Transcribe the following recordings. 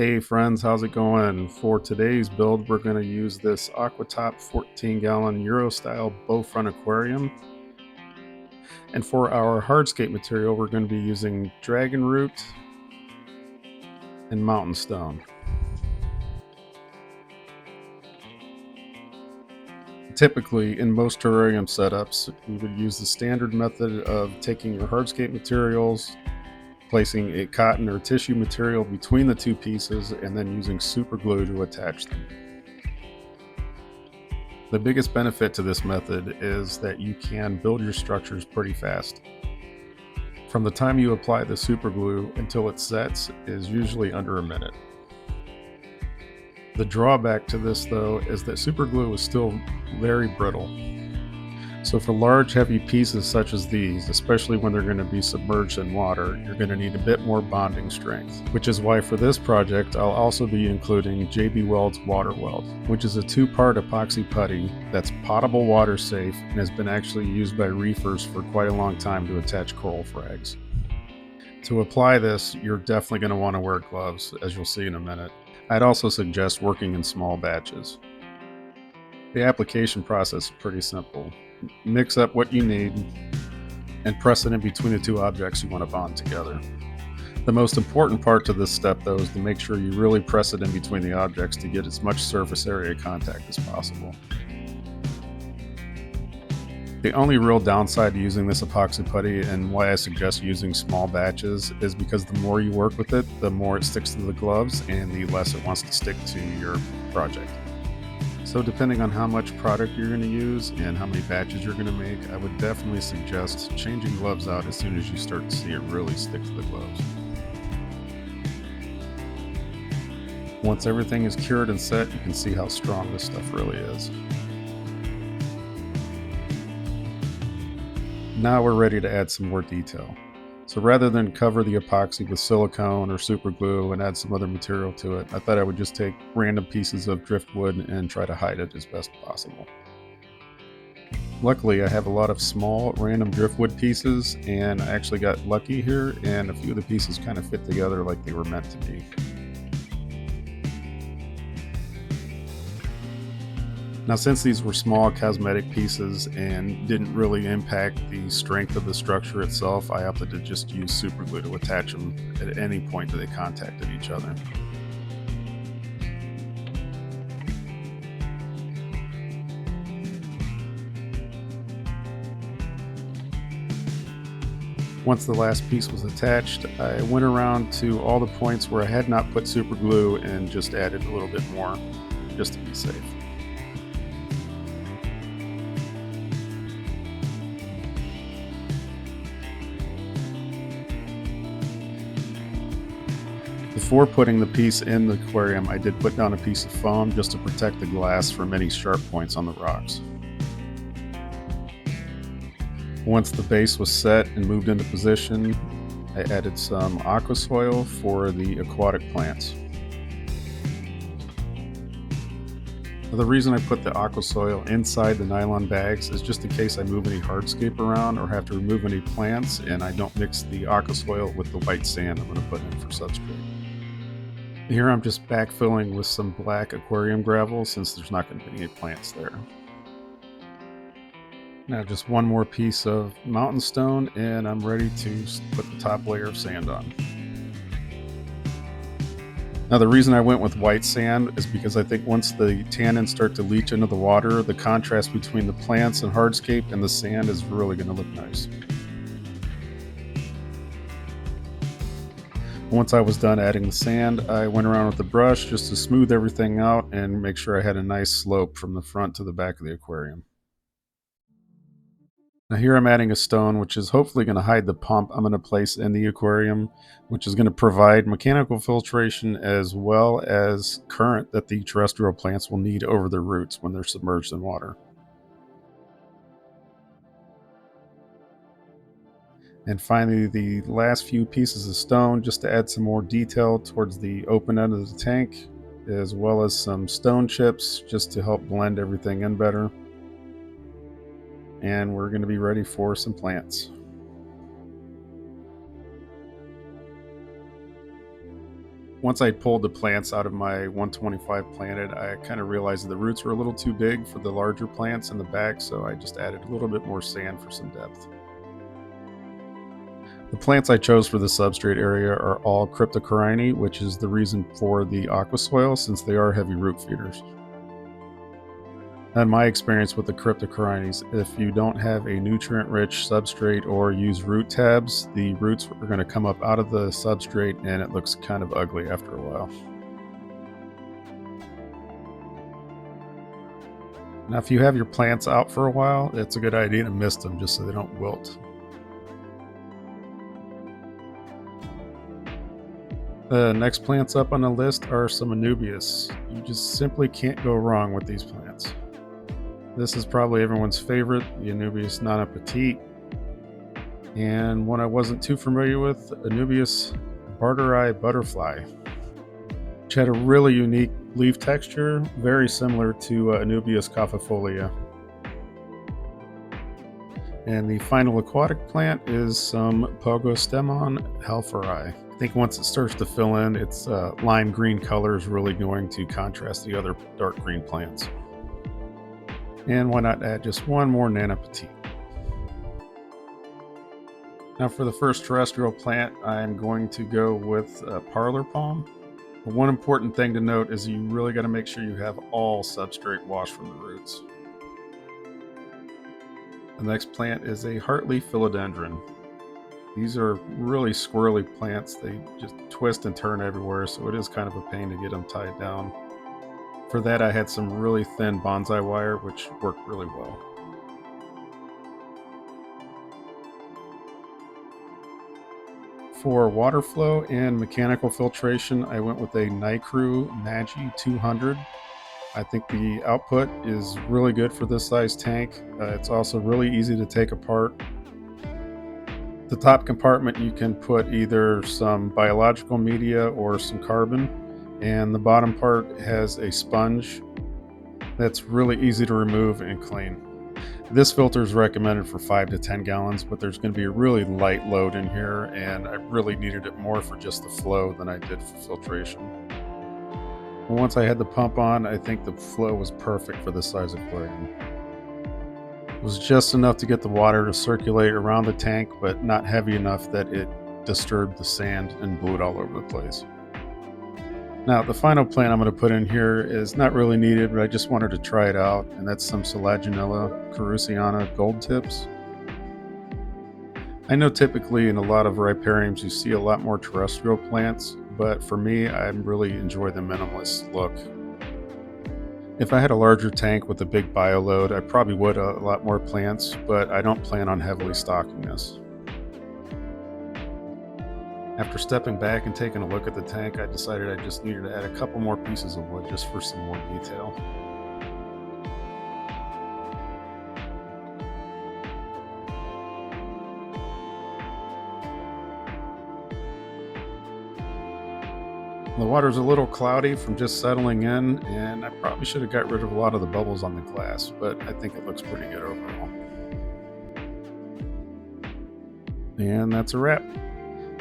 Hey friends, how's it going? For today's build, we're going to use this Aquatop 14-gallon Euro style bow front aquarium. And for our hardscape material, we're going to be using dragon root and mountain stone. Typically, in most terrarium setups, we would use the standard method of taking your hardscape materials, placing a cotton or tissue material between the two pieces, and then using super glue to attach them. The biggest benefit to this method is that you can build your structures pretty fast. From the time you apply the super glue until it sets is usually under a minute. The drawback to this though is that super glue is still very brittle. So for large heavy pieces such as these, especially when they're going to be submerged in water, you're going to need a bit more bonding strength, which is why for this project I'll also be including JB Weld's Water Weld, which is a two-part epoxy putty that's potable water safe and has been actually used by reefers for quite a long time to attach coral frags. To apply this, you're definitely going to want to wear gloves, as you'll see in a minute. I'd also suggest working in small batches. The application process is pretty simple. Mix up what you need and press it in between the two objects you want to bond together. The most important part to this step though is to make sure you really press it in between the objects to get as much surface area contact as possible. The only real downside to using this epoxy putty and why I suggest using small batches is because the more you work with it, the more it sticks to the gloves and the less it wants to stick to your project. So depending on how much product you're going to use and how many batches you're going to make, I would definitely suggest changing gloves out as soon as you start to see it really stick to the gloves. Once everything is cured and set, you can see how strong this stuff really is. Now we're ready to add some more detail. So rather than cover the epoxy with silicone or super glue and add some other material to it, I thought I would just take random pieces of driftwood and try to hide it as best possible. Luckily, I have a lot of small random driftwood pieces, and I actually got lucky here, and a few of the pieces kind of fit together like they were meant to be. Now, since these were small cosmetic pieces and didn't really impact the strength of the structure itself, I opted to just use super glue to attach them at any point that they contacted each other. Once the last piece was attached, I went around to all the points where I had not put super glue and just added a little bit more, just to be safe. Before putting the piece in the aquarium, I did put down a piece of foam just to protect the glass from any sharp points on the rocks. Once the base was set and moved into position, I added some aqua soil for the aquatic plants. Now, the reason I put the aqua soil inside the nylon bags is just in case I move any hardscape around or have to remove any plants and I don't mix the aqua soil with the white sand I'm going to put in for substrate. Here I'm just backfilling with some black aquarium gravel since there's not going to be any plants there. Now just one more piece of mountain stone and I'm ready to put the top layer of sand on. Now the reason I went with white sand is because I think once the tannins start to leach into the water, the contrast between the plants and hardscape and the sand is really going to look nice. Once I was done adding the sand, I went around with the brush just to smooth everything out and make sure I had a nice slope from the front to the back of the aquarium. Now here I'm adding a stone which is hopefully going to hide the pump I'm going to place in the aquarium, which is going to provide mechanical filtration as well as current that the terrestrial plants will need over their roots when they're submerged in water. And finally, the last few pieces of stone just to add some more detail towards the open end of the tank, as well as some stone chips just to help blend everything in better. And we're going to be ready for some plants. Once I pulled the plants out of my 125 planted, I kind of realized that the roots were a little too big for the larger plants in the back, so I just added a little bit more sand for some depth. The plants I chose for the substrate area are all cryptocoryne, which is the reason for the aqua soil, since they are heavy root feeders. In my experience with the cryptocorynes, if you don't have a nutrient-rich substrate or use root tabs, the roots are going to come up out of the substrate and it looks kind of ugly after a while. Now, if you have your plants out for a while, it's a good idea to mist them just so they don't wilt. The next plants up on the list are some Anubias. You just simply can't go wrong with these plants. This is probably everyone's favorite, the Anubias nana petite, and one I wasn't too familiar with, Anubias barteri butterfly, which had a really unique leaf texture, very similar to Anubias caufifolia. And the final aquatic plant is some Pogostemon halfori. I think once it starts to fill in, its lime green color is really going to contrast the other dark green plants. And why not add just one more nana petite. Now for the first terrestrial plant, I'm going to go with parlor palm. But one important thing to note is you really got to make sure you have all substrate washed from the roots. The next plant is a heartleaf philodendron. These are really squirrely plants. They just twist and turn everywhere, so it is kind of a pain to get them tied down. For that, I had some really thin bonsai wire, which worked really well. For water flow and mechanical filtration, I went with a Nicrew Magi 200. I think the output is really good for this size tank. It's also really easy to take apart. The top compartment, you can put either some biological media or some carbon, and the bottom part has a sponge that's really easy to remove and clean. This filter is recommended for 5 to 10 gallons, but there's going to be a really light load in here, and I really needed it more for just the flow than I did for filtration. Once I had the pump on, I think the flow was perfect for this size aquarium. It was just enough to get the water to circulate around the tank, but not heavy enough that it disturbed the sand and blew it all over the place. Now, the final plant I'm going to put in here is not really needed, but I just wanted to try it out, and that's some Selaginella carusiana gold tips. I know typically in a lot of ripariums you see a lot more terrestrial plants, but for me, I really enjoy the minimalist look. If I had a larger tank with a big bio load, I probably would a lot more plants, but I don't plan on heavily stocking this. After stepping back and taking a look at the tank, I decided I just needed to add a couple more pieces of wood just for some more detail. The water's a little cloudy from just settling in, and I probably should have got rid of a lot of the bubbles on the glass, but I think it looks pretty good overall. And that's a wrap.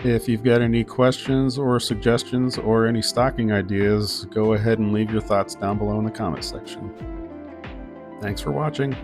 If you've got any questions or suggestions or any stocking ideas, go ahead and leave your thoughts down below in the comment section. Thanks for watching.